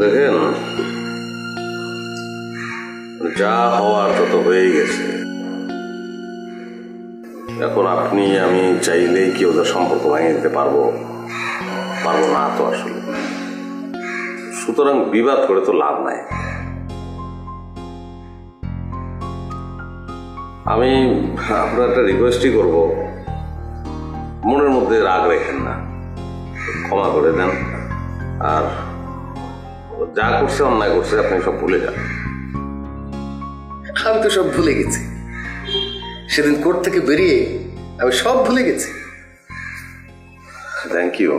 দেখেন, যা হওয়ার তত হয়েই গেছে। এখন আপনি আমি চাইলেই কি ওদের সম্পর্ক ভেঙে দিতে পারবো না তো আসলে। সুতরাং বিবাদ করে তো লাভ নাই। আমি আপনার একটা রিকোয়েস্টই করব, মনের মধ্যে রাগ রেখেন না, ক্ষমা করে দেন। আর যা করছে, অন্যায় করছে, আপনি সব ভুলে যান। আমি তো সব ভুলে গেছি। সেদিন কোর্ট থেকে বেরিয়ে আমি সব ভুলে গেছি। Thank you.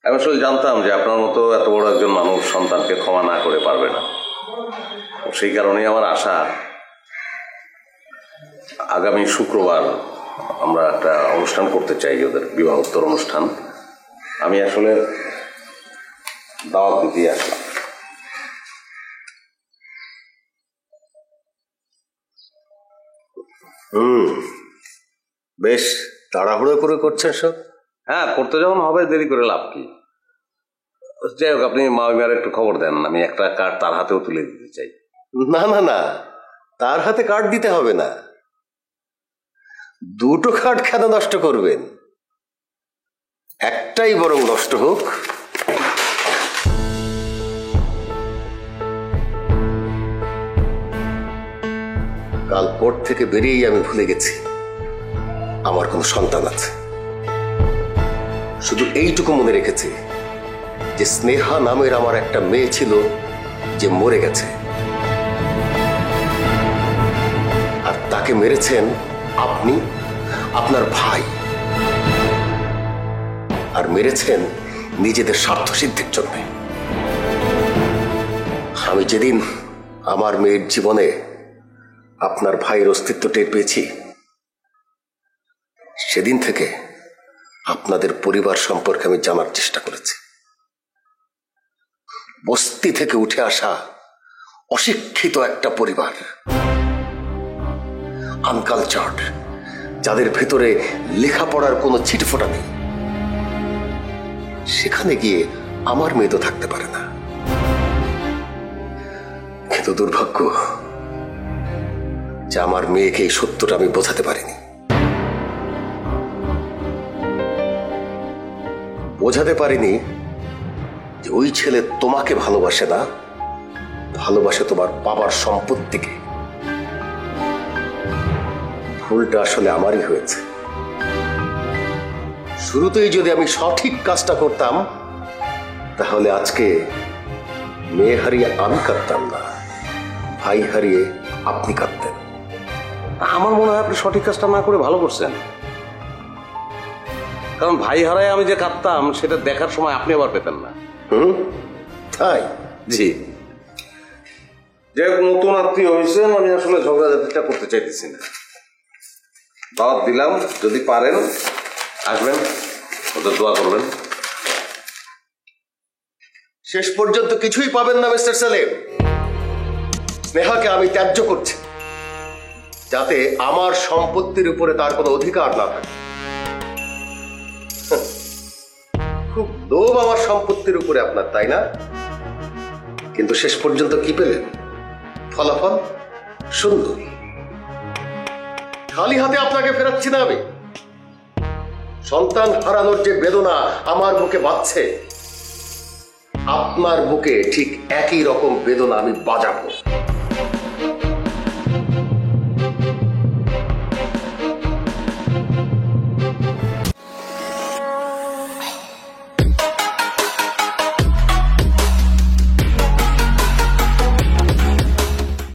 আমি আসলে জানতাম যে আপনার মতো এত বড় একজন মানুষ সন্তানকে ক্ষমা না করে পারবে না। সেই কারণেই আমার আশা, আগামী শুক্রবার আমরা একটা অনুষ্ঠান করতে চাই, ওদের বিবাহোত্তর অনুষ্ঠান। আমি আসলে দাওয়াত দিতে আসলাম। বেশ তাড়াহুড়ো করে করছেন সব। হ্যাঁ, করতে যখন হবে দেরি করে লাভ কি। যাই হোক, আপনি মামিমার একটু খবর দেন, আমি একটা কার্ড তার হাতেও তুলে দিতে চাই। না না না, তার হাতে কার্ড দিতে হবে না। দুটো কার্ড কেন নষ্ট করবেন? একটাই বরং নষ্ট হোক। কাল কোর্ট থেকে বেরিয়েই আমি ভুলে গেছি আমার কোনো সন্তান আছে। শুধু এইটুকু মনে রেখেছি যে স্নেহা নামের আমার একটা মেয়ে ছিল, যে মরে গেছে। আর তাকে মেরেছেন আপনি, আপনার ভাই। আর মেরেছেন নিজেদের স্বার্থ সিদ্ধির জন্য। আমি যেদিন আমার মেয়ের জীবনে আপনার ভাইয়ের অস্তিত্ব টের পেয়েছি, সেদিন থেকে আপনাদের পরিবার সম্পর্কে আমি জানার চেষ্টা করেছি। বস্তি থেকে উঠে আসা অশিক্ষিত একটা পরিবার, আনকালচার্ড, যাদের ভেতরে লেখাপড়ার কোনো ছিটফোঁটা নেই। সেখানে গিয়ে আমার মেয়ে তো থাকতে পারে না। কিন্তু দুর্ভাগ্য যে আমার মেয়েকে এই সত্যটা আমি বোঝাতে পারিনি। বোঝাতে পারিনি যে ওই ছেলে তোমাকে ভালোবাসে না, ভালোবাসে তোমার বাবার সম্পত্তিকে। ভুলটা আসলে আমারই হয়েছে। শুরুতেই যদি আমি সঠিক কাজটা করতাম, তাহলে আজকে মেয়ে হারিয়ে আমি কাঁদতাম না, ভাই হারিয়ে আপনি কাঁদতেন। আমার মনে হয় আপনি সঠিক কাজটা না করে ভালো করছেন। কারণ ভাই হারায় আমি যে কাঁদতাম, সেটা দেখার সময় আপনি আবার পেতেন না। তাই? জি। যে নতুন আত্মীয় হয়েছেন, আমি আসলে ঝগড়াঝাটিটা করতে চাইতেছি না। দাওয়াত দিলাম, যদি পারেন আসবেন, ওদের দোয়া করবেন। শেষ পর্যন্ত কিছুই পাবেন না মিস্টার সেলিম। স্নেহাকে আমি ত্যায্য করছি, যাতে আমার সম্পত্তির উপরে তার কোনো অধিকার না থাকে। খুব লোভ আমার সম্পত্তির উপরে আপনার, তাই না? কিন্তু শেষ পর্যন্ত কি পেলেন? ফলাফল শূন্য। খালি হাতে আপনাকে ফেরাচ্ছি না আমি। সন্তান হারানোর যে বেদনা আমার বুকে বাজছে, আপনার বুকে ঠিক একই রকম বেদনা আমি বাজাবো।